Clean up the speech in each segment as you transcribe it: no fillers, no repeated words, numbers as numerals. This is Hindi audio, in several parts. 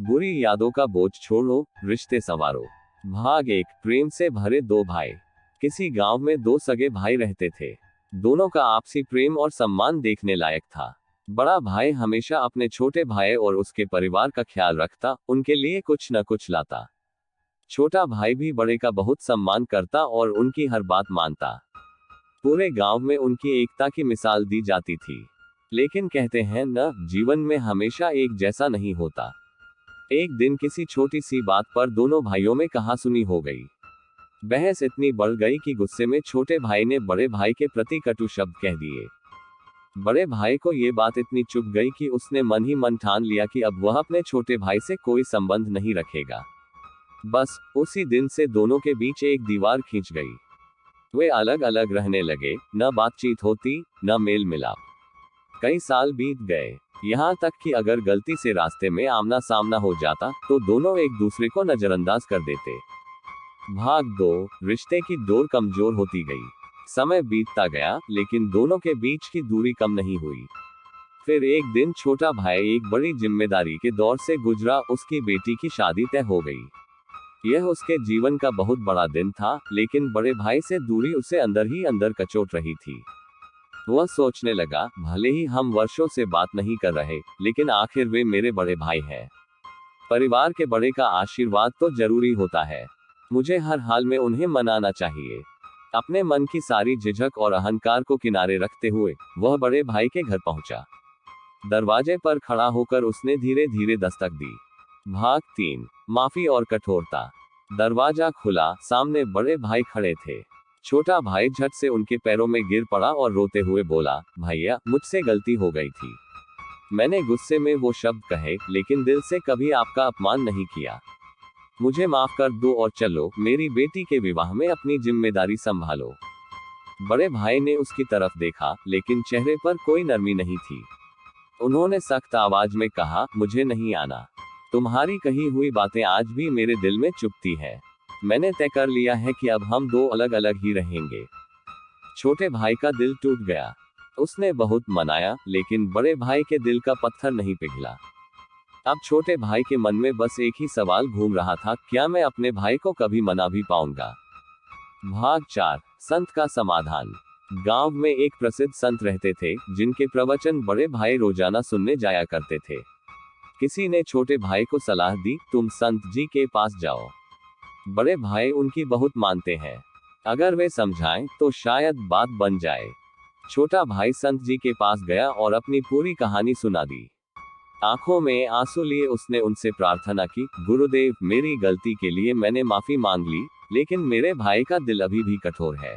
बुरी यादों का बोझ छोड़ो, रिश्ते संवारो। भाग एक। प्रेम से भरे दो भाई। किसी गांव में दो सगे भाई रहते थे। दोनों का आपसी प्रेम और सम्मान देखने लायक था। बड़ा भाई हमेशा अपने छोटे भाई और उसके परिवार का ख्याल रखता, उनके लिए कुछ न कुछ लाता। छोटा भाई भी बड़े का बहुत सम्मान करता और उनकी हर बात मानता। पूरे गांव में उनकी एकता की मिसाल दी जाती थी। लेकिन कहते हैं न, जीवन में हमेशा एक जैसा नहीं होता। एक दिन किसी छोटी सी बात पर दोनों भाइयों में कहासुनी हो गई। बहस इतनी बढ़ गई कि गुस्से में छोटे भाई ने बड़े भाई के प्रति कटु शब्द कह दिए। बड़े भाई को ये बात इतनी चुभ गई कि उसने मन ही मन ठान लिया कि अब वह अपने छोटे भाई से कोई संबंध नहीं रखेगा। बस उसी दिन से दोनों के बीच एक दीवार खींच गई। वे अलग अलग रहने लगे, न बातचीत होती, न मेल मिलाप। कई साल बीत गए, यहाँ तक कि अगर गलती से रास्ते में आमना सामना हो जाता तो दोनों एक दूसरे को नजरअंदाज कर देते। भाग दो। रिश्ते की डोर कमजोर होती गई। समय बीतता गया, लेकिन दोनों के बीच की दूरी कम नहीं हुई। फिर एक दिन छोटा भाई एक बड़ी जिम्मेदारी के दौर से गुजरा, उसकी बेटी की शादी तय हो गई। यह उसके जीवन का बहुत बड़ा दिन था, लेकिन बड़े भाई से दूरी उसे अंदर ही अंदर कचोट रही थी। वह सोचने लगा, भले ही हम वर्षों से बात नहीं कर रहे, लेकिन आखिर वे मेरे बड़े भाई हैं। परिवार के बड़े का आशीर्वाद तो जरूरी होता है। मुझे हर हाल में उन्हें मनाना चाहिए। अपने मन की सारी झिझक और अहंकार को किनारे रखते हुए वह बड़े भाई के घर पहुंचा। दरवाजे पर खड़ा होकर उसने धीरे धीरे दस्तक दी। भाग 3। माफी और कठोरता। दरवाजा खुला, सामने बड़े भाई खड़े थे। छोटा भाई झट से उनके पैरों में गिर पड़ा और रोते हुए बोला, भैया, मुझसे गलती हो गई थी। मैंने गुस्से में वो शब्द कहे, लेकिन दिल से कभी आपका अपमान नहीं किया। मुझे माफ कर दो और चलो, मेरी बेटी के विवाह में अपनी जिम्मेदारी संभालो। बड़े भाई ने उसकी तरफ देखा, लेकिन चेहरे पर कोई नरमी नहीं थी। उन्होंने सख्त आवाज में कहा, मुझे नहीं आना। तुम्हारी कही हुई बातें आज भी मेरे दिल में चुभती है। मैंने तय कर लिया है कि अब हम दो अलग अलग ही रहेंगे। छोटे भाई का दिल टूट गया। उसने बहुत मनाया, लेकिन बड़े भाई के दिल का पत्थर नहीं पिघला। अब छोटे भाई के मन में बस एक ही सवाल घूम रहा था, क्या मैं अपने भाई को कभी मना भी पाऊंगा। भाग 4। संत का समाधान। गांव में एक प्रसिद्ध संत रहते थे, जिनके प्रवचन बड़े भाई रोजाना सुनने जाया करते थे। किसी ने छोटे भाई को सलाह दी, तुम संत जी के पास जाओ। बड़े भाई उनकी बहुत मानते हैं। अगर वे समझाएं तो शायद बात बन जाए। छोटा भाई संत जी के पास गया और अपनी पूरी कहानी सुना दी। आंखों में आंसू लिए उसने उनसे प्रार्थना की, गुरुदेव, मेरी गलती के लिए मैंने माफी मांग ली, लेकिन मेरे भाई का दिल अभी भी कठोर है।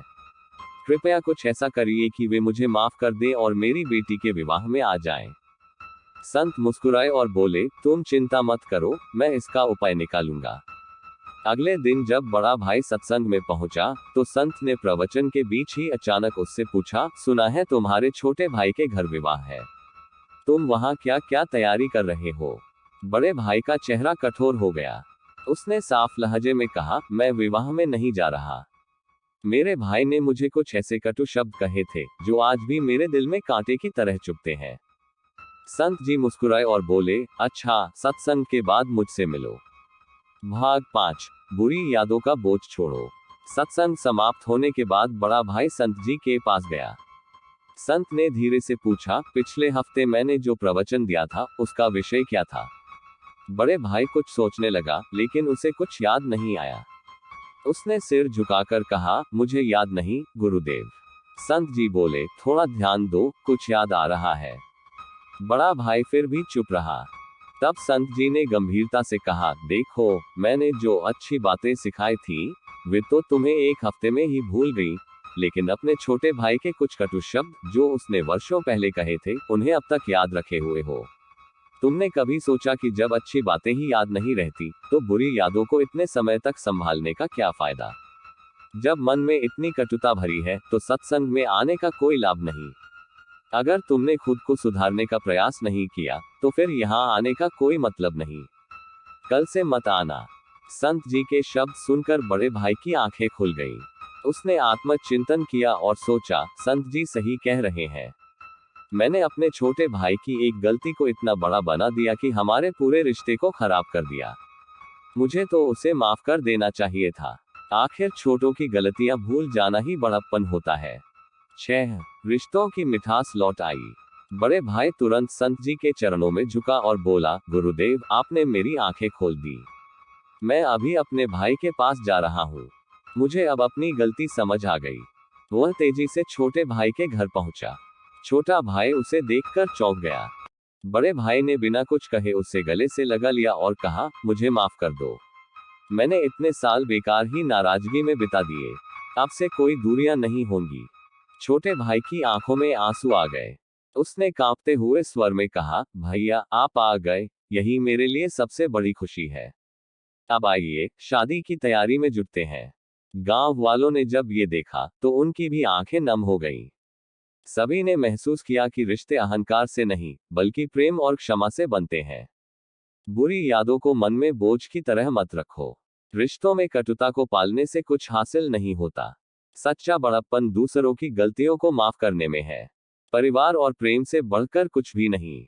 कृपया कुछ ऐसा करिए कि वे मुझे माफ कर दें और मेरी बेटी के विवाह में आ जाएं। संत मुस्कुराए और बोले, तुम चिंता मत करो, मैं इसका उपाय निकालूंगा। अगले दिन जब बड़ा भाई सत्संग में पहुंचा, तो संत ने प्रवचन के बीच ही अचानक उससे पूछा, सुना है तुम्हारे छोटे भाई के घर विवाह है। तुम वहां क्या क्या तैयारी कर रहे हो। बड़े भाई का चेहरा कठोर हो गया। उसने साफ लहजे में कहा, मैं विवाह में नहीं जा रहा। मेरे भाई ने मुझे कुछ ऐसे कटु शब्द कहे थे, जो आज भी मेरे दिल में कांटे की तरह चुभते हैं। संत जी मुस्कुराए और बोले, अच्छा, सत्संग के बाद मुझसे मिलो। भाग 5। बुरी यादों का बोझ छोड़ो। सत्संग समाप्त होने के बाद बड़ा भाई संत जी के पास गया। संत ने धीरे से पूछा, पिछले हफ्ते मैंने जो प्रवचन दिया था, उसका विषय क्या था। बड़े भाई कुछ सोचने लगा, लेकिन उसे कुछ याद नहीं आया। उसने सिर झुकाकर कहा, मुझे याद नहीं, गुरुदेव। संत जी बोले, थोड़ा ध्यान दो, कुछ याद आ रहा है। बड़ा भाई फिर भी चुप रहा। तब संत जी ने गंभीरता से कहा, देखो, मैंने जो अच्छी बातें सिखाई थी, वे तो तुम्हें एक हफ्ते में ही भूल गई, लेकिन अपने छोटे भाई के कुछ कटु शब्द, जो उसने वर्षों पहले कहे थे, उन्हें अब तक याद रखे हुए हो। तुमने कभी सोचा कि जब अच्छी बातें ही याद नहीं रहती, तो बुरी यादों को इतने समय तक संभालने का क्या फायदा। जब मन में इतनी कटुता भरी है, तो सत्संग में आने का कोई लाभ नहीं। अगर तुमने खुद को सुधारने का प्रयास नहीं किया, तो फिर यहाँ आने का कोई मतलब नहीं। कल से मत आना। संत जी के शब्द सुनकर बड़े भाई की आंखें खुल गईं। उसने आत्मचिंतन किया और सोचा, संत जी सही कह रहे हैं। मैंने अपने छोटे भाई की एक गलती को इतना बड़ा बना दिया कि हमारे पूरे रिश्ते को खराब कर दिया। मुझे तो उसे माफ कर देना चाहिए था। आखिर छोटों की गलतियां भूल जाना ही बड़प्पन होता है। 6 रिश्तों की मिठास लौट आई। बड़े भाई तुरंत संत जी के चरणों में झुका और बोला, गुरुदेव, आपने मेरी आंखें खोल दी। मैं अभी अपने भाई के पास जा रहा हूँ। मुझे अब अपनी गलती समझ आ गई। वह तेजी से छोटे भाई के घर पहुंचा। छोटा भाई उसे देखकर चौंक गया। बड़े भाई ने बिना कुछ कहे उसे गले से लगा लिया और कहा, मुझे माफ कर दो। मैंने इतने साल बेकार ही नाराजगी में बिता दिए। अब से कोई दूरियां नहीं होंगी। छोटे भाई की आंखों में आंसू आ गए। उसने कांपते हुए स्वर में कहा, भैया, आप आ गए, यही मेरे लिए सबसे बड़ी खुशी है। अब आइए, शादी की तैयारी में जुटते हैं। गांव वालों ने जब ये देखा तो उनकी भी आंखें नम हो गईं। सभी ने महसूस किया कि रिश्ते अहंकार से नहीं, बल्कि प्रेम और क्षमा से बनते हैं। बुरी यादों को मन में बोझ की तरह मत रखो। रिश्तों में कटुता को पालने से कुछ हासिल नहीं होता। सच्चा बड़प्पन दूसरों की गलतियों को माफ करने में है। परिवार और प्रेम से बढ़कर कुछ भी नहीं।